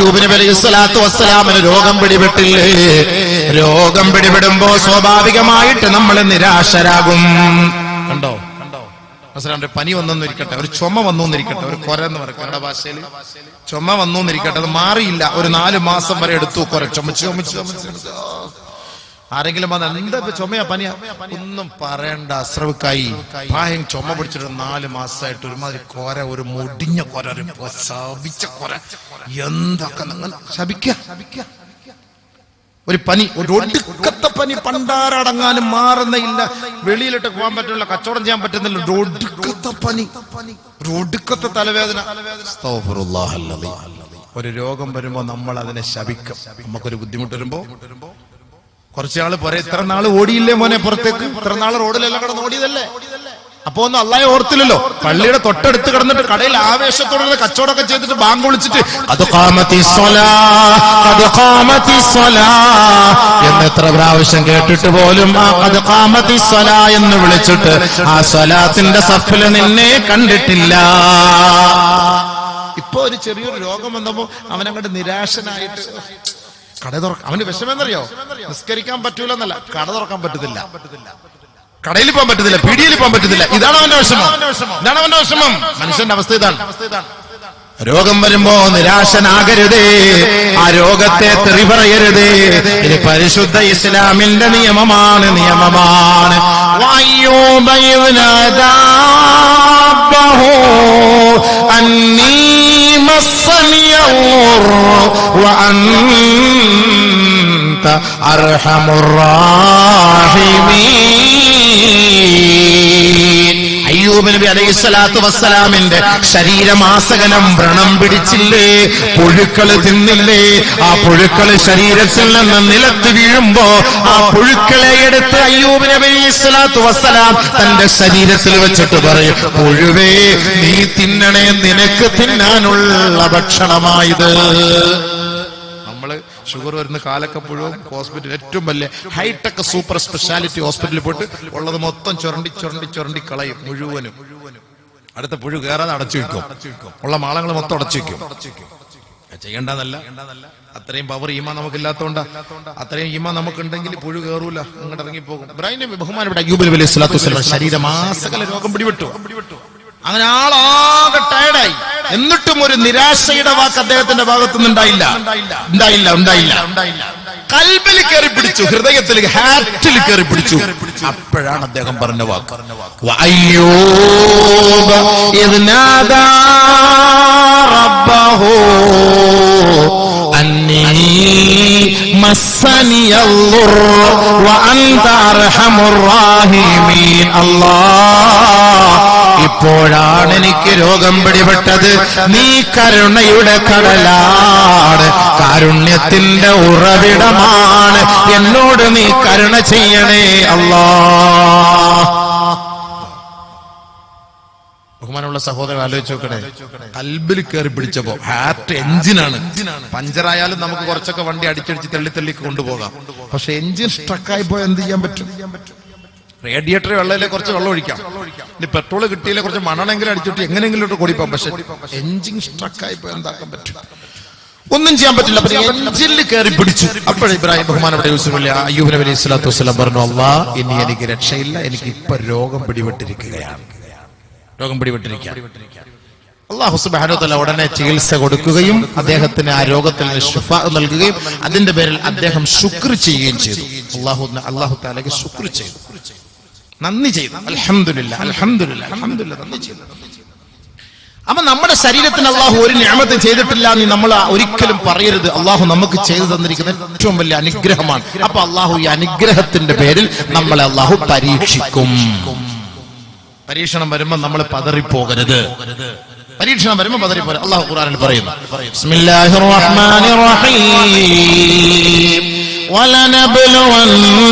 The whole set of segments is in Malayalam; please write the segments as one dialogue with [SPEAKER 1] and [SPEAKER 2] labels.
[SPEAKER 1] അയ്യൂബ് നബി അലൈഹിസ്സലാത്തു വസ്സലാമിന് രോഗം പിടിപെട്ടില്ലേ? രോഗം പിടിപെടുമ്പോ സ്വാഭാവികമായിട്ട് നമ്മൾ നിരാശരാകും. കണ്ടോ? പനി വന്നിരിക്കട്ടെ, ഒരു ചുമ വന്നിരിക്കട്ടെ, ഒരു കൊര എന്ന് പറയും കന്നഡ ഭാഷയിൽ, ചുമ വന്നിരിക്കട്ടെ, അത് മാറിയില്ല, ഒരു 4 മാസം വരെ എടുത്തു കൊര, ചുമച്ച് ആരെങ്കിലും വന്ന് എന്താ ചുമയാ പനിയാ ഒന്നും പറയണ്ട, അസ്രവുക്കായി പ്രായം ചുമ പിടിച്ചിട്ട് 4 മാസമായിട്ട് ഒരുമാതിരി കൊര, ഒരു മുടിഞ്ഞ കൊര, ഒരു ശപിച്ച കൊര, എന്തൊക്കെ നിങ്ങൾ ശപിക്കുക. ഒരു പനി, ഒരു ഒടുക്കത്തെ പനി, പണ്ടാരടങ്ങാനും മാറുന്നില്ല, വെളിയിലിട്ട് പോകാൻ പറ്റില്ല, കച്ചവടം ചെയ്യാൻ പറ്റുന്നില്ല, ഒടുക്കത്തെ പനി, ഒടുക്കത്തെ തലവേദന. ഒരു രോഗം വരുമ്പോ നമ്മൾ അതിനെ ശപിക്കും. നമുക്കൊരു ബുദ്ധിമുട്ട് വരുമ്പോ കുറച്ചാള് പറയും, ഇത്ര നാള് ഓടിയില്ലേ മോനെ പുറത്തേക്ക്, ഇത്ര നാള് റോഡിലെല്ലാം കിടന്ന് ഓടിയതല്ലേ, അപ്പൊ ഒന്നും അള്ളാഹെ ഓർത്തില്ലല്ലോ. പള്ളിയുടെ തൊട്ടടുത്ത് കിടന്നിട്ട് കടയിൽ ആവേശത്തോടെ കച്ചവടമൊക്കെ ചെയ്തിട്ട് ബാങ്ക് വിളിച്ചിട്ട് എന്ന് എത്ര പ്രാവശ്യം കേട്ടിട്ട് പോലും ആ ഖദ് ഖാമത്തി സ്വലാ എന്ന് വിളിച്ചിട്ട് ആ സ്വലാത്തിന്റെ സഫില് നിന്നെ കണ്ടിട്ടില്ല. ഇപ്പൊ ഒരു ചെറിയൊരു രോഗം വന്നപ്പോ അവനങ്ങോട്ട് നിരാശനായിട്ട് കട തുറക്കാം. അവന് വിഷമെന്നറിയോ? നിസ്കരിക്കാൻ പറ്റൂലെന്നല്ല, കട തുറക്കാൻ പറ്റത്തില്ല, കടയിൽ പോകാൻ പറ്റത്തില്ല, പീടികയിൽ പോകാൻ പറ്റത്തില്ല. ഇതാണ് അവന്റെ വിഷമം, ഇതാണ് അവന്റെ വിഷമം. മനുഷ്യന്റെ അവസ്ഥ ഇതാണ്. രോഗം വരുമ്പോ നിരാശനാകരുതേ, ആ രോഗത്തെ തെറി പറയരുതേ. ഇത് പരിശുദ്ധ ഇസ്ലാമിന്റെ നിയമമാണ്. അർഹമുർ റഹീമീൻ. അയ്യൂബ് നബി അലൈഹിസ്സലാത്തു വസ്സലാമിന്റെ ശരീരമാസകലം വ്രണം പിടിച്ചില്ലേ? പുഴുക്കള് തിന്നില്ലേ? ആ പുഴുക്കള് ശരീരത്തിൽ നിന്ന് നിലത്ത് വീഴുമ്പോ ആ പുഴുക്കളെ എടുത്ത് അയ്യൂബ് നബി അലൈഹിസ്സലാത്തു വസ്സലാം തന്റെ ശരീരത്തിൽ വെച്ചിട്ട് പറയും, പുഴുവേ നീ തിന്നണേ, നിനക്ക് തിന്നാനുള്ള ഭക്ഷണമായത്. ഷുഗർ വരുന്ന കാലൊക്കെ മുഴുവൻ ഹോസ്പിറ്റൽ, ഏറ്റവും വലിയ ഹൈടെക് സൂപ്പർ സ്പെഷ്യാലിറ്റി ഹോസ്പിറ്റലിൽ പോയിട്ട് ഉള്ളത് മൊത്തം ചുരണ്ടി കളയും മുഴുവനും. അടുത്ത പുഴു കയറാതെ അടച്ചു വെക്കും, ഉള്ള മാളങ്ങൾ മൊത്തം അടച്ചു വെക്കും. ചെയ്യേണ്ടതല്ല, അത്രയും പവർ ഈമാൻ നമുക്കില്ലാത്തോണ്ടാ. അത്രയും ഈമാൻ നമുക്കുണ്ടെങ്കിൽ പുഴു കയറൂല, അങ്ങോട്ട് ഇറങ്ങിപ്പോകും. ഇബ്രാഹിം ബഹുമാനപ്പെട്ട അയ്യൂബ് നബി അലൈഹി സ്വലാത്തു വസ്സലാം ശരീരമാസകല രോഗം പിടിപെട്ടു. അങ്ങനെ ആളാകെ ടയർഡായി. എന്നിട്ടും ഒരു നിരാശയുടെ വാക്ക് അദ്ദേഹത്തിന്റെ ഭാഗത്തുനിന്ന് ഉണ്ടായില്ല. കൽബിൽ കയറി പിടിച്ചു, ഹൃദയത്തിൽ, ഹാർട്ടിൽ കയറി പിടിച്ചു. അപ്പോഴാണ് അദ്ദേഹം പറഞ്ഞ വാക്ക്, വഅയ്യൂബ ഇദ് നാദാ റബ്ബഹു അന്നീ മസ്സനിയൽ-ളുർ വഅൻത അർഹമുർ റഹീമീൻ. അല്ലാഹ്, ഇപ്പോഴാണ് എനിക്ക് രോഗം പിടിപെട്ടത്, നീ കരുണയുടെ കടലാണ്, കാരുണ്യത്തിന്റെ ഉറവിടമാണ്, എന്നോട് നീ കരുണ ചെയ്യണേ അല്ലാഹ്. ബഹുമാനമുള്ള സഹോദരൻ ആലോചിച്ച് നോക്കണേ, കൽബിൽ കയറി പിടിച്ചപ്പോ ഹാർട്ട് എഞ്ചിനാണ്. പഞ്ചറായാലും നമുക്ക് കുറച്ചൊക്കെ വണ്ടി അടിച്ചടിച്ച് തള്ളി കൊണ്ടുപോകാം. പക്ഷെ എഞ്ചിൻ സ്ട്രക്കായി പോയാൽ എന്ത് ചെയ്യാൻ പറ്റും? റേഡിയേറ്റർ വെള്ളയിലെ കുറച്ച് വെള്ളം ഒഴിക്കാം, ഇനി പെട്രോൾ കിട്ടിയില്ല കുറച്ച് മണ്ണെങ്കിലും അടിച്ചിട്ട് എങ്ങനെയെങ്കിലും ഓടിപ്പാം. പക്ഷെ എഞ്ചിൻ സ്ട്രക്കായി പോയാൽ എന്താക്കാൻ പറ്റും? ഒന്നും ചെയ്യാൻ പറ്റില്ല. എഞ്ചിനിൽ കയറി പിടിച്ചു. അപ്പോഴും ഇബ്രാഹിം ബഹുമാനപ്പെട്ട അയ്യൂബ് നബി അലൈഹി സ്വലാത്തു വസ്സലാം പറഞ്ഞു, അല്ലാഹ്, ഇനി എനിക്ക് രക്ഷയില്ല, എനിക്ക് ഇപ്പൊ രോഗം പിടിപെട്ടിരിക്കുകയാണ്. അല്ലാഹു സുബ്ഹാനഹു വ തആല ഉടനെ ചികിത്സ കൊടുക്കുകയും അദ്ദേഹത്തിന് ആ രോഗത്തിൽ ശിഫാ നൽകുകയും അതിന്റെ പേരിൽ അദ്ദേഹം ശുക്ർ ചെയ്യുകയും ചെയ്തു. അല്ലാഹു തആലയ്ക്ക് ശുക്ർ ചെയ്തു, നന്ദി ചെയ്തു. അൽഹംദുലില്ലാഹ്, അൽഹംദുലില്ലാഹ്, അൽഹംദുലില്ലാഹ്, നന്ദി ചെയ്തു. അപ്പൊ നമ്മുടെ ശരീരത്തിന് അള്ളാഹു ഒരു നിഅമത്ത് ചെയ്തിട്ടില്ല എന്ന് നമ്മൾ ഒരിക്കലും പറയരുത്. അള്ളാഹു നമുക്ക് ചെയ്തു തന്നിരിക്കുന്ന ഏറ്റവും വലിയ അനുഗ്രഹമാണ്. അപ്പൊ അള്ളാഹു ഈ അനുഗ്രഹത്തിന്റെ പേരിൽ നമ്മളെ അള്ളാഹു പരീക്ഷിക്കും. പരീക്ഷണം വരുമ്പോൾ നമ്മൾ പതറിപ്പോകരുത്. പരീക്ഷണം വരുമ്പോൾ പതറിപ്പോകരുത്. അള്ളാഹു ഖുർആനിൽ പറയുന്നു, ബിസ്മില്ലാഹിർ റഹ്മാനിർ റഹീം, وَلَنَبْلُوَنَّكُمْ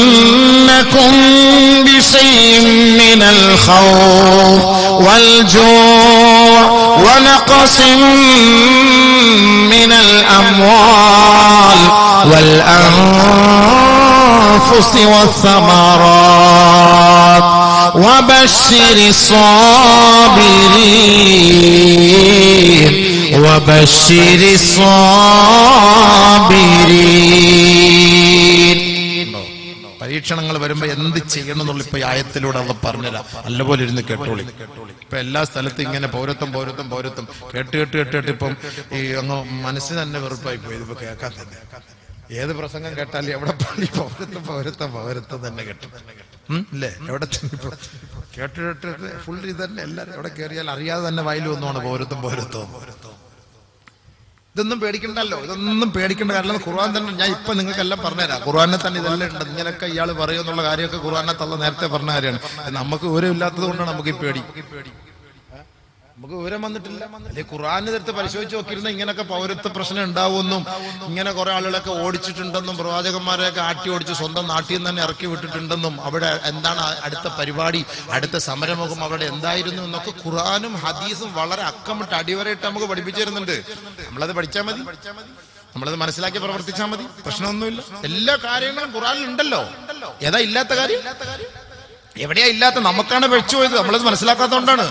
[SPEAKER 1] بِشَيْءٍ مِّنَ الْخَوْفِ وَالْجُوعِ وَنَقْصٍ مِّنَ الْأَمْوَالِ وَالْأَنفُسِ وَالثَّمَرَاتِ وَبَشِّرِ الصَّابِرِينَ വബശ്ശിരി സ്വാബിരീൻ. പരീക്ഷണങ്ങൾ വരുമ്പോ എന്ത് ചെയ്യണം എന്നുള്ള ഇപ്പൊ ആയത്തിലൂടെ അള്ള പറഞ്ഞുതരാം. നല്ലപോലെ ഇരുന്ന് കേട്ടോളി. ഇപ്പൊ എല്ലാ സ്ഥലത്തും ഇങ്ങനെ പൗരത്വം കേട്ട് ഇപ്പം ഈ അങ്ങ് മനസ്സിന് തന്നെ വെറുപ്പായി പോയി. ഇതിപ്പോ കേൾക്കാൻ തന്നെ ഏത് പ്രസംഗം കേട്ടാലും എവിടെ പള്ളി പൗരത്വം തന്നെ കേട്ടും അല്ലേ? എവിടെ കേട്ട് ഫുൾ ഇത് തന്നെ. എല്ലാരും എവിടെ കയറിയാൽ അറിയാതെ തന്നെ വായിൽ ഒന്നുമാണ് പൗരത്വം. ഇതൊന്നും പേടിക്കണ്ടല്ലോ, ഇതൊന്നും പേടിക്കേണ്ട കാരണം ഖുർആൻ തന്നെ. ഞാൻ ഇപ്പൊ നിങ്ങൾക്കെല്ലാം പറഞ്ഞുതരാം. ഖുർആനെ തന്നെ ഇതെല്ലാം ഉണ്ട്. ഇങ്ങനെയൊക്കെ ഇയാൾ പറയുമെന്നുള്ള കാര്യമൊക്കെ ഖുർആനെ തള്ള നേരത്തെ പറഞ്ഞ കാര്യമാണ്. നമുക്ക് വിവരം ഇല്ലാത്തത് കൊണ്ടാണ് നമുക്ക് ഈ പേടി. നമുക്ക് വിവരം വന്നിട്ടില്ല. അല്ലെ ഖുർആനെ എടുത്ത് പരിശോധിച്ച് നോക്കിയിരുന്ന ഇങ്ങനെയൊക്കെ പൗരത്വ പ്രശ്നം ഉണ്ടാവുമെന്നും ഇങ്ങനെ കുറെ ആളുകളൊക്കെ ഓടിച്ചിട്ടുണ്ടെന്നും പ്രവാചകന്മാരെയൊക്കെ ആട്ടി ഓടിച്ച് സ്വന്തം നാട്ടിൽ നിന്ന് തന്നെ ഇറക്കി വിട്ടിട്ടുണ്ടെന്നും അവിടെ എന്താണ് അടുത്ത പരിപാടി, അടുത്ത സമരമുഖം അവിടെ എന്തായിരുന്നു എന്നൊക്കെ ഖുർആനും ഹദീസും വളരെ അക്കമിട്ട് അടിവരയിട്ട് നമുക്ക് പഠിപ്പിച്ചു തരുന്നുണ്ട്. നമ്മളത് പഠിച്ചാൽ മതി, നമ്മളത് മനസ്സിലാക്കി പ്രവർത്തിച്ചാൽ മതി, പ്രശ്നമൊന്നുമില്ല. എല്ലാ കാര്യങ്ങളും ഖുർആനിൽ ഉണ്ടല്ലോ. ഏതാ ഇല്ലാത്ത കാര്യം? എവിടെയാ ഇല്ലാത്ത? നമുക്കാണ് വെച്ചു പോയത്, നമ്മളത് മനസ്സിലാക്കാത്തതുകൊണ്ടാണ്.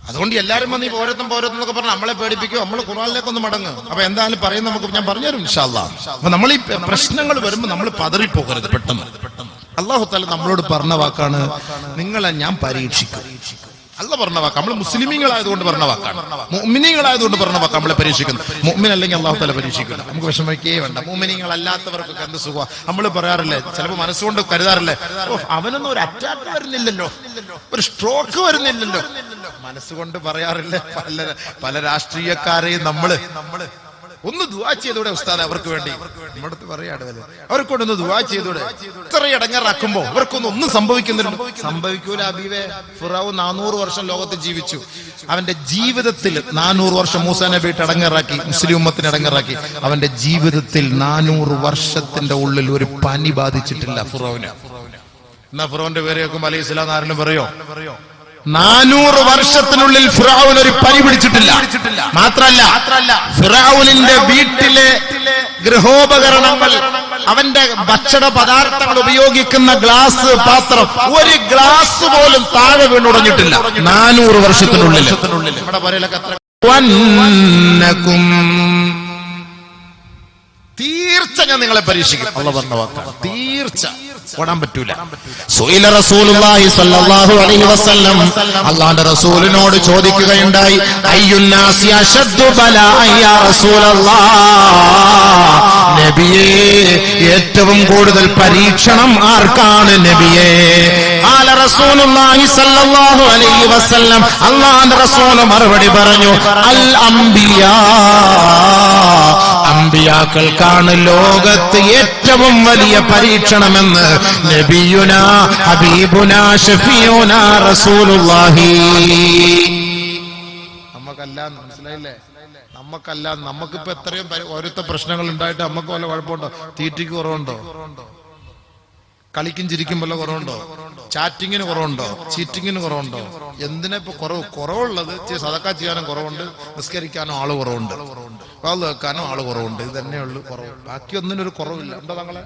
[SPEAKER 1] അതുകൊണ്ട് എല്ലാവരും വന്ന് ഈ പൗരത്വം എന്നൊക്കെ പറഞ്ഞ് നമ്മളെ പേടിപ്പിക്കും. നമ്മൾ ഖുർആനിലേക്കൊന്ന് മടങ്ങും. അപ്പൊ എന്തായാലും പറയും, നമുക്ക് ഞാൻ പറഞ്ഞുതരും ഇൻഷാ അല്ലാഹ്. അപ്പൊ നമ്മൾ ഈ പ്രശ്നങ്ങൾ വരുമ്പോൾ നമ്മൾ പതറിപ്പോകരുത് പെട്ടെന്ന്. അല്ലാഹു തആല നമ്മളോട് പറഞ്ഞ വാക്കാണ്, നിങ്ങളെ ഞാൻ പരീക്ഷിക്കും. അല്ല പറഞ്ഞ വാക്ക്. നമ്മൾ മുസ്ലിമീങ്ങളായതുകൊണ്ട് പറഞ്ഞ വാക്കാണ്, മുഅ്മിനീങ്ങളായതുകൊണ്ട് പറഞ്ഞ വാക്ക്. നമ്മളെ പരീക്ഷിക്കുന്നു. മുഅ്മിൻ അല്ലെങ്കിൽ അല്ലാഹു തആല പരീക്ഷിക്കില്ല. നമുക്ക് വിഷമിക്കേ വേണ്ട. മുഅ്മിനീങ്ങളല്ലാത്തവർക്കൊക്കെ എന്ത് സുഖ. നമ്മൾ പറയാറില്ലേ, ചിലപ്പോൾ മനസ്സുകൊണ്ട് കരുതാറില്ലേ, അവനൊന്നും ഒരു അറ്റാക്ക് വരുന്നില്ലല്ലോ, ഒരു സ്ട്രോക്ക് വരുന്നില്ലല്ലോ. മനസ്സുകൊണ്ട് പറയാറില്ല. പല രാഷ്ട്രീയക്കാരെയും നമ്മള് ഒന്ന് ദുആ ചെയ്തൂടെ ഉസ്താദ് അവർക്ക് വേണ്ടി? നമ്മുടെ അടുത്ത് പറയാണ്, അവർക്കൊണ്ടൊന്ന് ദുആ ചെയ്തൂടെ? ഇത്ര ഇടങ്ങേറാക്കുമ്പോ അവർക്കൊന്നും സംഭവിക്കുന്നില്ല. സംഭവിക്കൂല ഹബീബേ. ഫിറഔൻ 400 വർഷം ലോകത്ത് ജീവിച്ചു. അവന്റെ ജീവിതത്തിൽ 400 വർഷം മൂസാ നബി ഇടങ്ങേറാക്കി, മുസ്ലിം ഉമ്മത്തിനെ ഇടങ്ങേറാക്കി. അവന്റെ ജീവിതത്തിൽ 400 വർഷത്തിന്റെ ഉള്ളിൽ ഒരു പനി ബാധിച്ചിട്ടില്ല ഫിറഔന്. എന്നാ ഫിറഔന്റെ പേര് കേൾക്കുമ്പോൾ അലൈഹിസ്സലാം ആരെങ്കിലും പറയോ? 400 വർഷത്തിനുള്ളിൽ ഫിറഔൻ ഒരു പനി പിടിച്ചിട്ടില്ല. മാത്രല്ല ഫിറഔനിന്റെ വീട്ടിലെ ഗൃഹോപകരണങ്ങൾ, അവന്റെ ഭക്ഷണ പദാർത്ഥങ്ങൾ ഉപയോഗിക്കുന്ന ഗ്ലാസ് പാത്രം, ഒരു ഗ്ലാസ് പോലും താഴെ വീണുടഞ്ഞിട്ടില്ല 400 വർഷത്തിനുള്ളിൽ. നമ്മുടെ പറയലൊക്കെ തീർച്ച ഞാൻ നിങ്ങളെ പരീക്ഷിക്കും. അല്ലാഹു പറഞ്ഞ വാക്കാണ്, തീർച്ച. ഓടാൻ പറ്റൂല. സുഇല റസൂലുള്ളാഹി സ്വല്ലല്ലാഹു അലൈഹി വസല്ലം, അല്ലാഹുവിന്റെ റസൂലിനോട് ചോദിക്കുകയുണ്ടായി, അയ്യുന്നാസി അശദ്ദു ബലാഅൻ യാ റസൂലല്ലാഹ്, നബിയേ ഏറ്റവും കൂടുതൽ പരീക്ഷണം ആർക്കാണ് നബിയേ? ഖാല റസൂലുള്ളാഹി സ്വല്ലല്ലാഹു അലൈഹി വസല്ലം, അല്ലാഹുവിന്റെ റസൂൽ മറുപടി പറഞ്ഞു, അൽ അംബിയാ, അമ്പിയാക്കൾക്കാണ് ലോകത്ത് ഏറ്റവും വലിയ പരീക്ഷണമെന്ന് നബിയുനാ ഹബീബുനാ ഷഫീഉനാ റസൂലുള്ളാഹി. നമുക്കല്ല, മനസ്സിലായില്ലേ? നമുക്കല്ല. നമുക്കിപ്പോ എത്രയും ഓരോരുത്തർ പ്രശ്നങ്ങൾ ഉണ്ടായിട്ട് നമുക്ക് വല്ല കുഴപ്പമുണ്ടോ? തീറ്റയ്ക്ക് കുറവുണ്ടോ? കളിക്കും ചിരിക്കും വല്ല കുറവുണ്ടോ? ചാറ്റിങ്ങിന് കുറവുണ്ടോ? ചീറ്റിങ്ങിന് കുറവുണ്ടോ? എന്തിനാ ഇപ്പൊ കുറവുള്ളത്? സദക്ക ചെയ്യാനും കുറവുണ്ട്, നിസ്കരിക്കാനും ആള് കുറവുണ്ട്, വാള് വെക്കാനും ആള് കുറവുണ്ട്. ഇത് തന്നെയുള്ളൂ കുറവ്. ബാക്കി ഒന്നിനൊരു കുറവില്ല. എന്താ താങ്കളെ?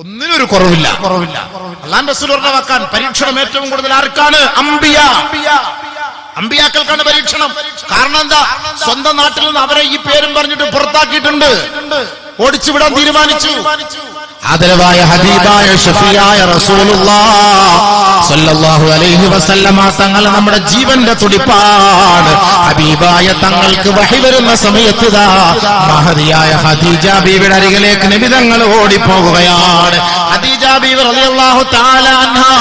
[SPEAKER 1] ഒന്നിനൊരു കുറവില്ല. അല്ലാഹുവിന്റെ റസൂൽ പറഞ്ഞ വാക്കാണ്, പരീക്ഷണം ഏറ്റവും കൂടുതൽ ആർക്കാണ്? അമ്പിയാക്കൾക്കാണ് പരീക്ഷണം. കാരണം എന്താ? സ്വന്തം നാട്ടിൽ നിന്ന് അവരെ ഈ പേരും പറഞ്ഞിട്ട് പുറത്താക്കിയിട്ടുണ്ട്, ഓടിച്ചുവിടാൻ തീരുമാനിച്ചു. ആദരവായ ഹബീബായ ഷഫീയായ റസൂലുള്ളാഹ് സ്വല്ലല്ലാഹു അലൈഹി വസല്ലമ തങ്ങൾ നമ്മുടെ ജീവന്റെ തുടിപ്പാണ്. ഹബീബായ തങ്ങൾക്ക് വഹി വരുന്ന സമയത്ത് മഹദിയായ ഖദീജ ബീവിയുടെ അരികിലേക്ക് നബി തങ്ങൾ ഓടിപ്പോകുകയാണ്. ഖദീജ ബീവി റളിയല്ലാഹു തആല അൻഹാ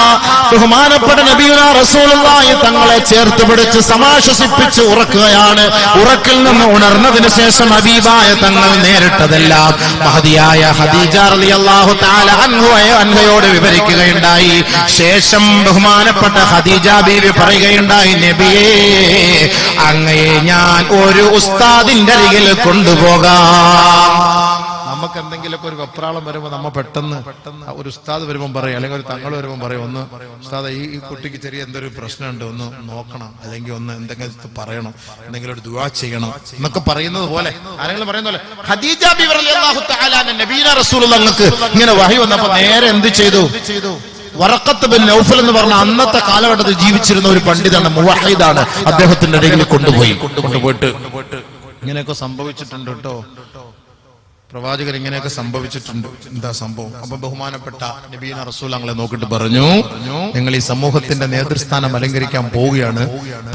[SPEAKER 1] ബഹുമാനപ്പെട്ട നബിയുനാ റസൂലുള്ളാഹി തങ്ങളെ ചേർത്ത് പിടിച്ച് സമാശ്വസിപ്പിച്ച് ഉറക്കുകയാണ്. ഉറക്കിൽ നിന്ന് ഉണർന്നതിന് ശേഷം ഹബീബായ തങ്ങൾ നേരിട്ടതെല്ലാം മഹദിയായ ഖദീജ റളിയല്ലാഹു തആല അൻഹയോട് വിവരിക്കുകയുണ്ടായി. ശേഷം ബഹുമാനപ്പെട്ട ഖദീജ ബീവി പറയുകയുണ്ടായി, നബിയേ അങ്ങയെ ഞാൻ ഒരു ഉസ്താദിന്റെ അരികിൽ കൊണ്ടുപോകാം. നമുക്ക് എന്തെങ്കിലുമൊക്കെ ഒരു വെപ്രാളം വരുമ്പോൾ നമ്മ പെട്ടെന്ന് ഒരു ഉസ്താദ് വരുമ്പോൾ പറയും, അല്ലെങ്കിൽ ഒരു തങ്ങൾ വരുമ്പോൾ പറയും, ഒന്ന് ഉസ്താദ് ഈ കുട്ടിക്ക് ചെറിയ എന്തൊരു പ്രശ്നമുണ്ട്, ഒന്ന് നോക്കണം, അല്ലെങ്കിൽ ഒന്ന് എന്തെങ്കിലും പറയണം, എന്തെങ്കിലും ഒരു ദുആ ചെയ്യണം എന്നൊക്കെ പറയുന്നത് പോലെ, ആരെങ്കിലും പറയുന്ന പോലെ ഖദീജ ബിബി റളിയല്ലാഹു തആല നബിയുനാ റസൂലുള്ളാഹിക്ക് ഇങ്ങനെ വഹി വന്നപ്പോൾ നേരെ എന്ത് ചെയ്തു? വറഖത്ത് ബിൻ നൗഫൽ എന്ന് പറഞ്ഞ അന്നത്തെ കാലഘട്ടത്തിൽ ജീവിച്ചിരുന്ന ഒരു പണ്ഡിതാണ്, മുവഹിദാണ്. അദ്ദേഹത്തിന്റെ ഇടയിൽ കൊണ്ടുപോയിട്ട് ഇങ്ങനെയൊക്കെ സംഭവിച്ചിട്ടുണ്ട് കേട്ടോ, പ്രവാചകർ ഇങ്ങനെയൊക്കെ സംഭവിച്ചിട്ടുണ്ട്. എന്താ സംഭവം? അപ്പൊ ബഹുമാനപ്പെട്ട നബീന റസൂൽ ഞങ്ങളെ നോക്കിയിട്ട് പറഞ്ഞു, നിങ്ങൾ ഈ സമൂഹത്തിന്റെ നേതൃസ്ഥാനം അലങ്കരിക്കാൻ പോവുകയാണ്,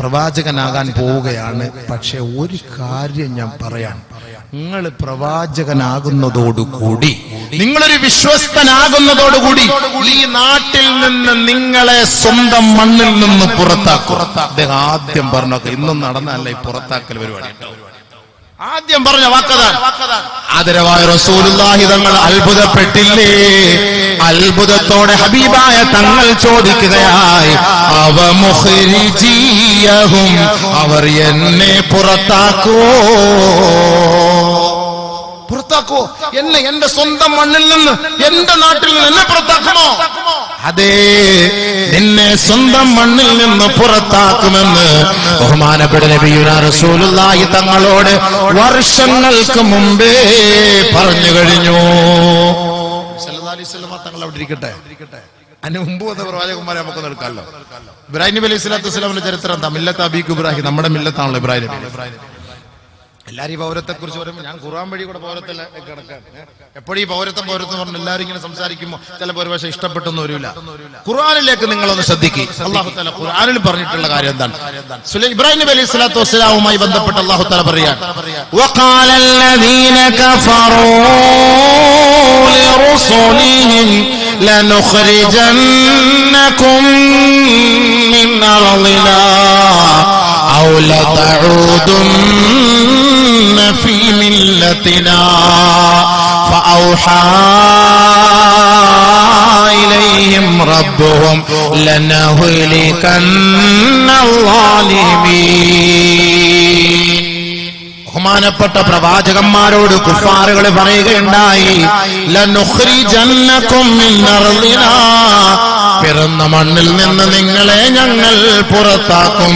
[SPEAKER 1] പ്രവാചകനാകാൻ പോവുകയാണ്. പക്ഷെ ഒരു കാര്യം ഞാൻ പറയാൻ, നിങ്ങൾ പ്രവാചകനാകുന്നതോടുകൂടി, നിങ്ങളൊരു വിശ്വസ്തനാകുന്നതോടുകൂടി ഈ നാട്ടിൽ നിന്ന് നിങ്ങളെ സ്വന്തം മണ്ണിൽ നിന്ന് പുറത്താക്കും. അദ്ദേഹം ആദ്യം പറഞ്ഞൊക്കെ ഇന്നും നടന്നല്ല ഈ പുറത്താക്കൽ പരിപാടി. ആദ്യം പറഞ്ഞ വാക്കതാണ്. ആദരവായ റസൂലുള്ളാഹി തങ്ങൾ അത്ഭുതപ്പെട്ടില്ലേ? അത്ഭുതത്തോടെ ഹബീബായ തങ്ങൾ ചോദിക്കുകയായി, അവ മുഖ്രിജിയഹും, അവർ എന്നെ പുറത്താക്കുവോ? എന്നെ, എന്റെ സ്വന്തം മണ്ണിൽ നിന്ന്, എന്റെ നാട്ടിൽ നിന്ന് എന്നെ പുറത്താക്കുമോ? അതെ, നിന്നെ സ്വന്തം മണ്ണിൽ നിന്ന് പുറത്താക്കുമെന്ന് ബഹുമാനപ്പെട്ട നബിയുനാ റസൂലുള്ളാഹി തങ്ങളോട് വർഷങ്ങൾക്ക് മുമ്പേ പറഞ്ഞു കഴിഞ്ഞു. സല്ലല്ലാഹു അലൈഹി വസല്ലം തങ്ങൾ അവിടെ ഇരിക്കട്ടെ. അതിന് മുമ്പ് വന്ന പ്രവാചകന്മാരെ നമുക്ക് എടുക്കാമല്ലോ. ഇബ്രാഹിം നബി അലൈഹി സ്വലാത്തു വസ്സലാമിന്റെ ചരിത്രം എന്താ? മില്ലത്ത് അബീക് ഇബ്രാഹിം, നമ്മുടെ മില്ലത്താണല്ലോ ഇബ്രാഹിം നബി. എല്ലാരും ഈ പൗരത്തെ കുറിച്ച് പറയുമ്പോൾ ഞാൻ ഖുർആൻ വഴി കൂടെ പൗരത്തെ കിടക്കാൻ എപ്പോഴും ഈ പൗരത്വം പറഞ്ഞ് എല്ലാവരും ഇങ്ങനെ സംസാരിക്കുമ്പോൾ ചിലപ്പോൾ ഒരു പക്ഷേ ഇഷ്ടപ്പെട്ടൊന്നും വരില്ല. ഖുർആനിലേക്ക് നിങ്ങളൊന്ന് ശ്രദ്ധിക്കുക. അല്ലാഹു തആല ഖുർആനിൽ പറഞ്ഞിട്ടുള്ള കാര്യം എന്താണ്? ഇബ്രാഹിം നബി അലൈഹി സ്വലാത്തു വസ്സലാമുമായി ബന്ധപ്പെട്ട് അല്ലാഹു തആല പറയാൻ, വഖാലല്ലദീന കഫറൂ ലിറുസുലിഹിം ലനുഖ്രിജന്നകും മിൻ അർളിനാ ഔ ലതഊദുന്ന ഫീ മില്ലത്തിനാ ഫഔഹാ ഇലൈഹിം റബ്ബുഹും ലനഹ്ലികന്നൽ-ളാലിമീൻ. ബഹുമാനപ്പെട്ട പ്രവാചകന്മാരോട് കുഫാറുകൾ പറയുകയുണ്ടായി, ലനുഖ്രിജന്നകും മിൻ അർളിനാ, പിറന്ന മണ്ണിൽ നിന്ന് നിങ്ങളെ ഞങ്ങൾ പുറത്താക്കും.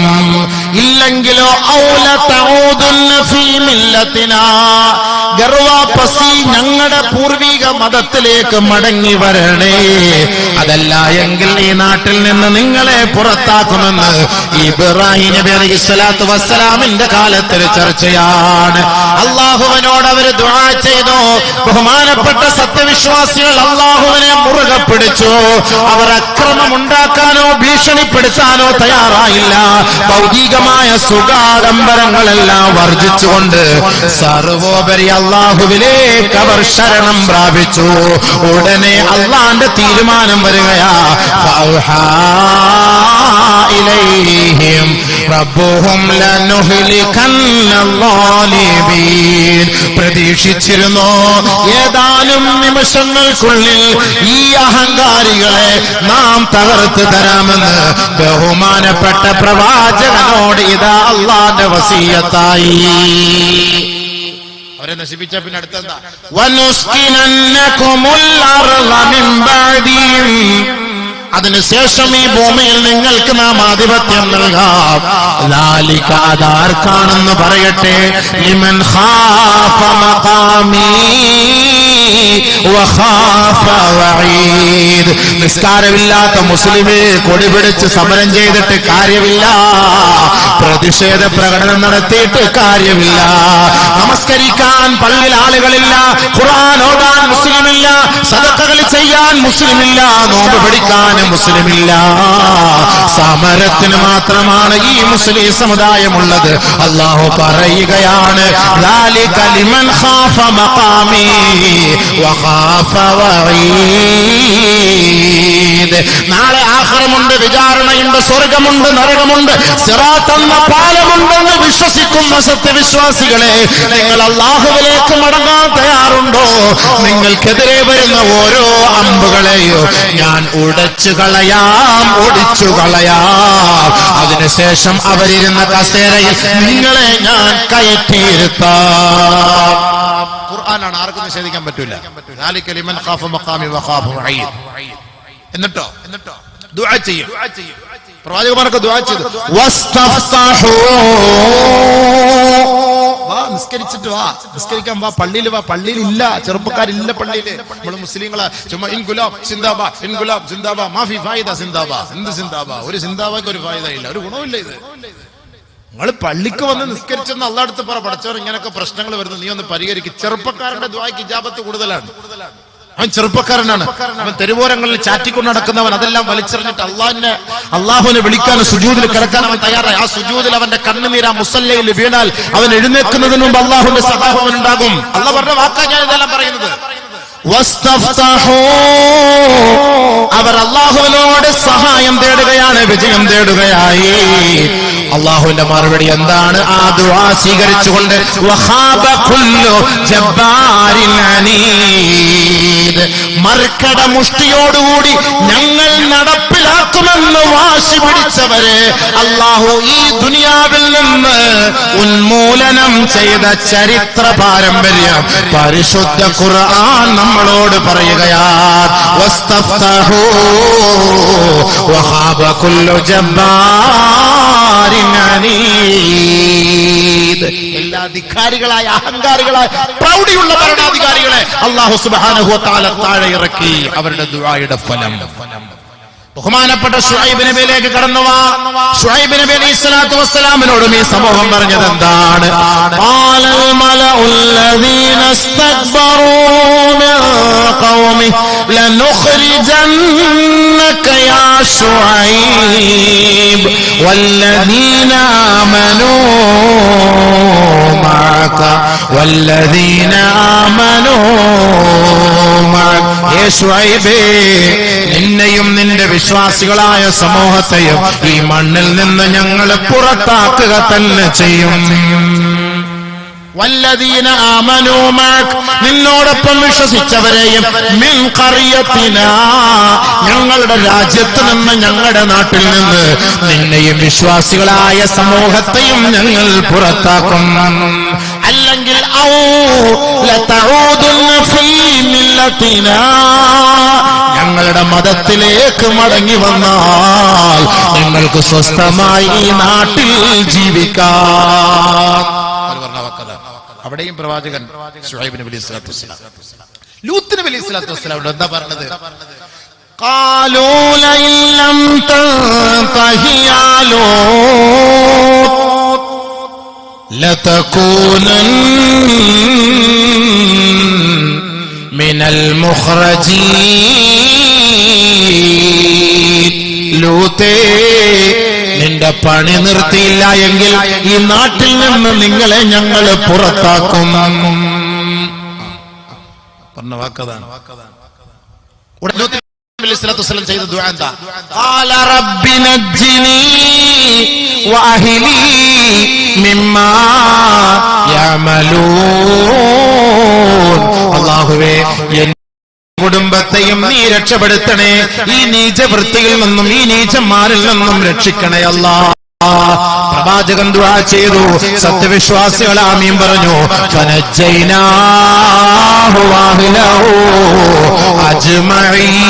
[SPEAKER 1] ഇല്ലെങ്കിലോ ഔല തഊദുന്ന ഫീ മില്ലത്തിനാ, ഗർവാപസി ഞങ്ങളുടെ പൂർവിക മതത്തിലേക്ക് മടങ്ങി വരണേ. അതല്ല എങ്കിൽ ഈ നാട്ടിൽ നിന്ന് നിങ്ങളെ പുറത്താക്കുമെന്ന് ഇബ്രാഹിം നബി അലൈഹി സ്വലാത്തു വസ്സലാമിന്റെ കാലത്തൊരു ചർച്ചയാണ്. അള്ളാഹുവിനോട് അവർ ദുആ ചെയ്തു. ബഹുമാനപ്പെട്ട സത്യവിശ്വാസികൾ അള്ളാഹുവിനെ മുറുകെ പിടിച്ചു. അവർ അക്രമമുണ്ടാക്കാനോ ഭീഷണിപ്പെടുത്താനോ തയ്യാറായില്ല. ഭൗതികമായ സുഖാഡംബരങ്ങളെല്ലാം വർജിച്ചുകൊണ്ട് സർവോപരി അള്ളാഹുവിലേക്ക് അവർ ശരണം പ്രാപിച്ചു. ഉടനെ അള്ളാന്റെ തീരുമാനം വരികയാ, ഫൗഹാ ഇലൈഹിം റബ്ബുഹും ലനുഹ്ലികന്നൽ-ളാലിമീൻ. പ്രതീക്ഷിച്ചിരുന്നു ഏതാനും നിമിഷങ്ങൾക്കുള്ളിൽ ഈ അഹങ്കാരികളെ നാം തകർത്ത് തരാമെന്ന് ബഹുമാനപ്പെട്ട പ്രവാചകനോട് ഇതാ അള്ളാന്റെ വസിയത്തായി. അവരെ നശിപ്പിച്ച പിന്നെ അടുത്തെന്താ? വനുസ്കിനന്നകുമുൽ അർള മിൻ ബഅദിഹിം, അതിനുശേഷം ഈ ഭൂമിയിൽ നിങ്ങൾക്ക് നാം ആധിപത്യം നൽകാം. ലാലിക, അതാർക്കാണെന്ന് പറയട്ടെ, ലിമൻ ഖാഫ മഖാമി വഖാഫ വഈദ്. നിസ്കാരമില്ലാത്ത മുസ്ലിമേ കൊടി പിടിച്ച് സമരം ചെയ്തിട്ട് കാര്യമില്ല, പ്രതിഷേധ പ്രകടനം നടത്തിയിട്ട് കാര്യമില്ല, നമസ്കരിക്കാൻ പള്ളിയിൽ ആളുകളില്ല, ഖുർആൻ ഓതാൻ മുസ്ലിമില്ല, സദഖകൾ ചെയ്യാൻ മുസ്ലിമില്ല, നോമ്പ് പിടിക്കാൻ മുസ്ലിമില്ല. സമരത്തിന് മാത്രമാണ് ഈ മുസ്ലിം സമുദായമുള്ളത്. അല്ലാഹു പറയുകയാണ്, ذَلِكَ لِمَنْ خَافَ مَقَامِي وَخَافَ وَعِيدِ. നാളെ ആഖിറമുണ്ട്, വിചാരണയുണ്ട്, സ്വർഗമുണ്ട്, നരകമുണ്ട്, സിറാത്ത് എന്ന പാലമുണ്ടെന്ന് വിശ്വസിക്കുന്ന സത്യവിശ്വാസികളെ, നിങ്ങൾ അല്ലാഹുവിലേക്ക് മടങ്ങാൻ തയ്യാറുണ്ടോ? നിങ്ങൾക്കെതിരെ വരുന്ന ഓരോ അമ്പുകളെയോ ഞാൻ ഉടച്ചു കളയാം, ഒടിച്ചു കളയാം. അതിനുശേഷം അവരിരുന്ന കസേരയിൽ നിങ്ങളെ ഞാൻ കയറ്റിയിരുത്താം. ഖുർആനാണ്, ആർക്കും നിഷേധിക്കാൻ പറ്റൂല. ذَلِكَ لِمَنْ خَافَ مَقَامِي وَخَافَ وَعِيدِ. എന്നിട്ടോ ദുആ ചെയ്യും. പ്രവാചകന്മാരൊക്കെ ദുആ ചെയ്തു. വാ നിസ്കരിച്ചിട്ട് വാ, നിസ്കരിക്കാൻ വാ, പള്ളിയിൽ വാ. പള്ളിയിൽ ഇല്ല, ചെറുപ്പക്കാരില്ല പള്ളിയില്. നമ്മള് മുസ്ലിങ്ങളെ ചുമ്മാ ഇൻ ഗുലാബ് സിന്ദാബാ, ഇൻ ഗുലാബ് സിന്ദാബാ, മാഫി ഫായിദ സിന്ദാബാ. എന്ത് സിന്ദാബാ? ഒരു സിന്ദാബാക്ക് ഒരു ഫായിദ ഇല്ല, ഒരു ഗുണമില്ല ഇത്. നിങ്ങൾ പള്ളിക്ക് വന്ന് നിസ്കരിച്ചെന്ന് അള്ളാഹ് അടുത്ത് പറ, പഠിച്ചവർ ഇങ്ങനൊക്കെ പ്രശ്നങ്ങൾ വരുന്നു, നീ ഒന്ന് പരിഹരിക്കും. ചെറുപ്പക്കാരന്റെ ദുആയ്ക്ക് ഇജാബത്ത് കൂടുതലാണ്. അവൻ ചെറുപ്പക്കാരനാണ്, അവൻ തെരുവോരങ്ങളിൽ ചാറ്റിക്കൊണ്ട് നടക്കുന്നവൻ. അതെല്ലാം വലിച്ചെറിഞ്ഞിട്ട് അള്ളാഹുവിനെ വിളിക്കാൻ സുജൂദിൽ കിടക്കാൻ അവൻ തയ്യാറായി. ആ സുജൂദിൽ അവന്റെ കണ്ണുനീർ ആ മുസല്ലയിൽ വീണാൽ അവൻ എഴുന്നേൽക്കുന്നതിന് മുമ്പ് അള്ളാഹുവിന്റെ സഹായം ഉണ്ടാകും. അള്ളാഹ് പറഞ്ഞ വാക്കാ ഞാൻ ഇതെല്ലാം പറയുന്നത്. അവർ അള്ളാഹുവിനോട് സഹായം തേടുകയാണ്, വിജയം തേടുകയായി. അള്ളാഹുവിന്റെ മറുപടി എന്താണ്? ആ ദുആ സ്വീകരിച്ചുകൊണ്ട് വഖാബ കുല്ലു ജബ്ബാരിൻ അനീദ്, മർക്കട മുഷ്ടിയോടുകൂടി ഞങ്ങൾ നടപ്പിലാക്കുമെന്ന് വാശി പിടിച്ചവരെ അള്ളാഹു ഈ ദുനിയാവിൽ നിന്ന് ഉന്മൂലനം ചെയ്ത ചരിത്ര പാരമ്പര്യം പരിശുദ്ധ ഖുർആൻ നമ്മളോട് പറയുകയാണ്. വസ്തഫ്തഹൂ വഖാബ കുല്ലു ജബ്ബാരിൻ അനീദ്. എല്ലാ ധിക്കാരികളായ, അഹങ്കാരികളായ, പ്രൗഢിയുള്ള ഭരണാധികാരികളെ അല്ലാഹു സുബ്ഹാനഹു വ തആല താഴെ ഇറക്കി. അവരുടെ ദുആയുടെ ഫലം. ബഹുമാനപ്പെട്ട ശുഐബ് നബിയിലേക്ക് കടന്നു വാ. ശുഐബ് നബി അലൈഹിസ്സലാത്തു വസ്സലാമിനോടും ഈ സമൂഹം പറഞ്ഞത് എന്താണ്? ഖാലൽ മലഉല്ലദീന ഇസ്തക്ബറൂ മിൻ ഖൗമി ലനുഖ്രിജന്നക യാ ശുഐബ് വല്ലദീന ആമനൂ മഅക വല്ലദീന ആമനൂ മഅക. യേ ശുഐബേ, നിന്നെയും നിന്റെ വിശ്വാസികളായ സമൂഹത്തെയും ഈ മണ്ണിൽ നിന്ന് ഞങ്ങൾ പുറത്താക്കുക തന്നെ ചെയ്യും. വല്ലദീന ആമനൂ മഅക, നിന്നോടൊപ്പം വിശ്വസിച്ചവരെയും മിൻ ഖറിയത്തിനാ, ഞങ്ങളുടെ രാജ്യത്ത് നിന്ന്, ഞങ്ങളുടെ നാട്ടിൽ നിന്ന് നിന്നെയും വിശ്വാസികളായ സമൂഹത്തെയും ഞങ്ങൾ പുറത്താക്കും. അല്ലെങ്കിൽ ഔ ലതഊദുന ഫീ മില്ലത്തിനാ, ഞങ്ങളുടെ മതത്തിലേക്ക് മടങ്ങി വന്നാൽ നിങ്ങൾക്ക് സ്വസ്ഥമായി ഈ നാട്ടിൽ ജീവിക്കാം. അവിടെയും പ്രവാചകൻ ശുഐബ് നബി അലൈഹിസ്സലാത്തു വസ്സലാം ലൂത്ത് നബി അലൈഹിസ്സലാത്തു വസ്സലാം എന്താ പറഞ്ഞത്? ഖാലൂ ലഇൻ ലം തൻതഹി യാ ലൂത്ത് ലതകൂനൻ മിനൽ മുഖ്റജീൻ. ലൂത്തേ, നിന്റെ പണി നിർത്തിയില്ല എങ്കിൽ ഈ നാട്ടിൽ നിന്ന് നിങ്ങളെ ഞങ്ങൾ പുറത്താക്കും. പറഞ്ഞ വാക്കതാണ്. ചെയ്ത ദുആ എന്താ? ഖാല റബ്ബി നജ്ജിനി വഅഹ്ലി മിമ്മാ യഅമലൂൻ. അല്ലാഹുവേ, കുടുംബത്തെയും നീ രക്ഷപ്പെടുത്തണേ, ഈ നീചവൃത്തിയിൽ നിന്നും ഈ നീചന്മാരിൽ നിന്നും രക്ഷിക്കണേ അല്ലാഹ്. പ്രവാചകൻ ദുആ ചെയ്തു, സത്യവിശ്വാസികൾ ആമീൻ പറഞ്ഞു. ഫനജ്ജൈനാഹു വഅഹ്ലഹു അജ്മഈൻ,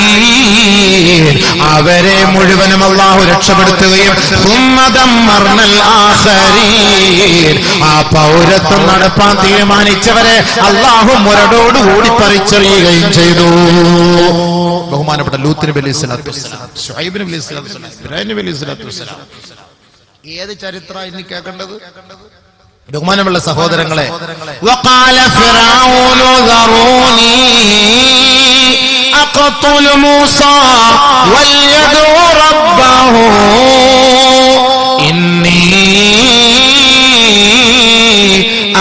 [SPEAKER 1] അവരെ മുഴുവനും അല്ലാഹു രക്ഷപ്പെടുത്തുകയും സുമ്മ ദമ്മർനൽ ആഖരീൻ, ആ പൗരത്വം നടപ്പാൻ തീരുമാനിച്ചവരെ അല്ലാഹു മുരടോടുകൂടി പറിച്ചെറിയുകയും ചെയ്തു. ബഹുമാനപ്പെട്ട ലൂത്ത് നബി അലൈഹിസ്സലാത്തു വസ്സലാം, ശുഐബ് നബി അലൈഹിസ്സലാത്തു വസ്സലാം, ഇബ്രാഹിം നബി അലൈഹിസ്സലാത്തു വസ്സലാം. ഏത് ചരിത്ര ഇനി കേൾക്കേണ്ടത്? ബഹുമാനമുള്ള സഹോദരങ്ങളെ, വഖാല ഫിറഔനു ദറൂനി അഖ്തുൽ മൂസാ വൽയദു റബ്ബഹു ഇന്നി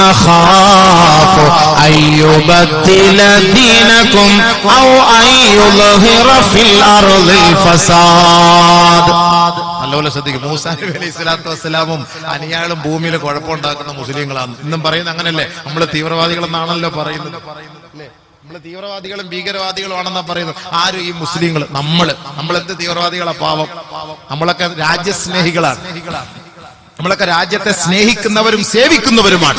[SPEAKER 1] അഖാഫു അയ്യുബദ്ദില ദീനകും ഔ അയ്യുദ്ഹിറ ഫിൽ അർദിൽ ഫസാദ്. നല്ലപോലെ ശ്രദ്ധിക്കും. മൂസാ നബി അലൈഹിസ്സലാത്തു വസ്സലാമും അനിയാളും ഭൂമിയിൽ കുഴപ്പമുണ്ടാക്കുന്ന മുസ്ലിങ്ങളാണ്. ഇന്നും പറയുന്നത് അങ്ങനല്ലേ? നമ്മള് തീവ്രവാദികളെന്നാണല്ലോ പറയുന്നത്, അല്ലേ? നമ്മള് തീവ്രവാദികളും ഭീകരവാദികളും ആണെന്നാ പറയുന്നത്. ആരും ഈ മുസ്ലിങ്ങൾ, നമ്മളെന്ത് തീവ്രവാദികളാ? പാവം, നമ്മളൊക്കെ രാജ്യസ്നേഹികളാണ്. നമ്മളൊക്കെ രാജ്യത്തെ സ്നേഹിക്കുന്നവരും സേവിക്കുന്നവരുമാണ്.